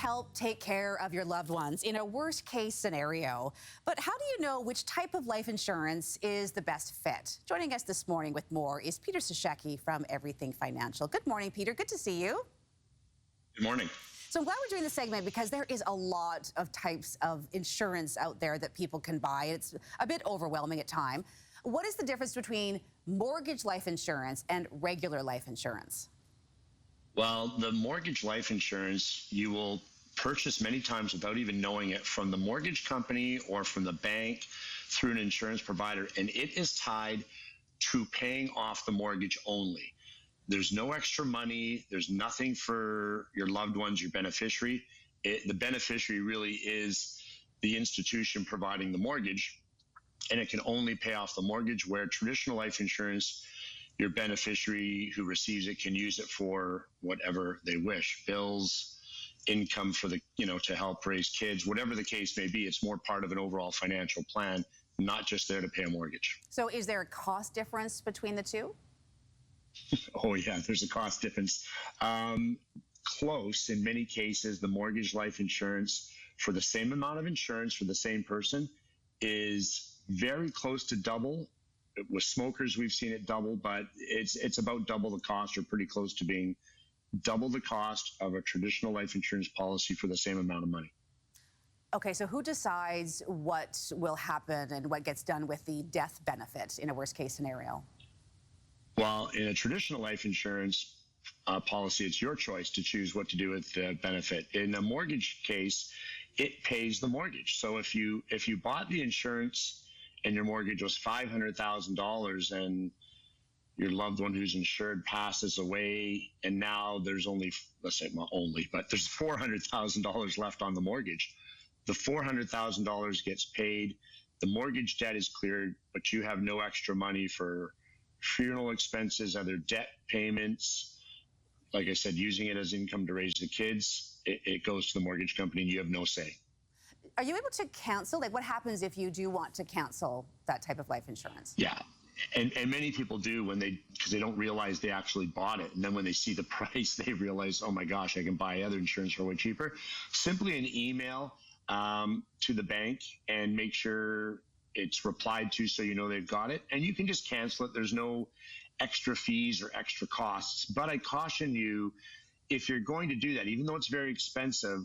help take care of your loved ones in a worst case scenario. But how do you know which type of life insurance is the best fit? Joining us this morning with more is Peter Sashecki from Everything Financial. Good morning, Peter. Good to see you. Good morning. So I'm glad we're doing this segment because there is a lot of types of insurance out there that people can buy. It's a bit overwhelming at times. What is the difference between mortgage life insurance and regular life insurance? Well, the mortgage life insurance you will purchase many times without even knowing it from the mortgage company or from the bank through an insurance provider, and it is tied to paying off the mortgage only. There's no extra money. There's nothing for your loved ones, your beneficiary. The beneficiary really is the institution providing the mortgage, and it can only pay off the mortgage, where traditional life insurance, your beneficiary who receives it can use it for whatever they wish. Bills, income for the, to help raise kids, whatever the case may be. It's more part of an overall financial plan, not just there to pay a mortgage. So is there a cost difference between the two? Oh, yeah, there's a cost difference. Close. In many cases, the mortgage life insurance for the same amount of insurance for the same person is very close to double. With smokers, we've seen it double, but it's about double the cost, or pretty close to being double the cost of a traditional life insurance policy for the same amount of money. Okay, so who decides what will happen and what gets done with the death benefit in a worst case scenario? Well, in a traditional life insurance policy, it's your choice to choose what to do with the benefit. In a mortgage case, it pays the mortgage. So if you bought the insurance and your mortgage was $500,000 and your loved one who's insured passes away, and now there's only, let's say not only, but there's $400,000 left on the mortgage, the $400,000 gets paid, the mortgage debt is cleared, but you have no extra money for funeral expenses, other debt payments. Like I said, using it as income to raise the kids, it goes to the mortgage company and you have no say. Are you able to cancel? Like, what happens if you do want to cancel that type of life insurance? Yeah. And many people do because they don't realize they actually bought it. And then when they see the price, they realize, oh my gosh, I can buy other insurance for way cheaper. Simply an email to the bank and make sure it's replied to so you know they've got it. And you can just cancel it. There's no extra fees or extra costs. But I caution you, if you're going to do that, even though it's very expensive,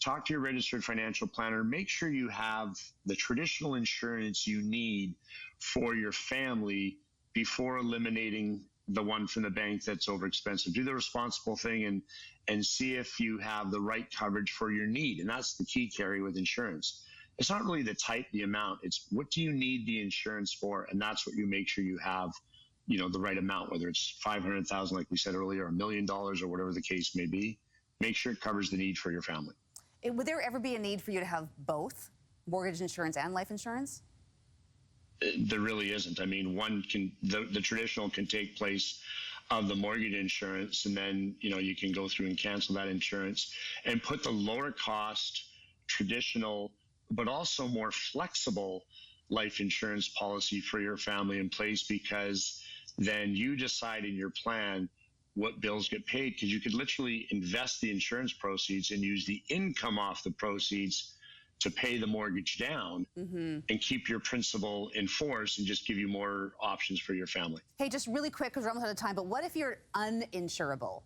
talk to your registered financial planner. Make sure you have the traditional insurance you need for your family before eliminating the one from the bank that's overexpensive. Do the responsible thing and see if you have the right coverage for your need. And that's the key, Carrie, with insurance. It's not really the type, the amount. It's what do you need the insurance for? And that's what you make sure you have, the right amount, whether it's $500,000, like we said earlier, $1 million, or whatever the case may be. Make sure it covers the need for your family. Would there ever be a need for you to have both mortgage insurance and life insurance? There really isn't. I mean, the traditional can take place of the mortgage insurance, and then, you can go through and cancel that insurance and put the lower cost traditional, but also more flexible life insurance policy for your family in place, because then you decide in your plan what bills get paid, because you could literally invest the insurance proceeds and use the income off the proceeds to pay the mortgage down and keep your principal in force and just give you more options for your family. Hey, just really quick, because we're almost out of time, but what if you're uninsurable?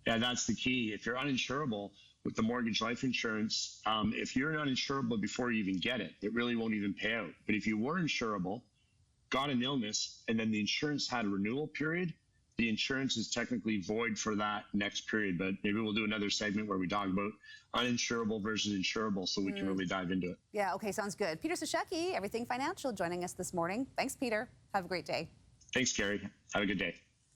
Yeah, that's the key. If you're uninsurable with the mortgage life insurance, if you're not insurable before you even get it, it really won't even pay out. But if you were insurable, got an illness, and then the insurance had a renewal period, the insurance is technically void for that next period. But maybe we'll do another segment where we talk about uninsurable versus insurable, so we can really dive into it. Yeah, okay, sounds good. Peter Sashecki, Everything Financial, joining us this morning. Thanks, Peter. Have a great day. Thanks, Carrie. Have a good day.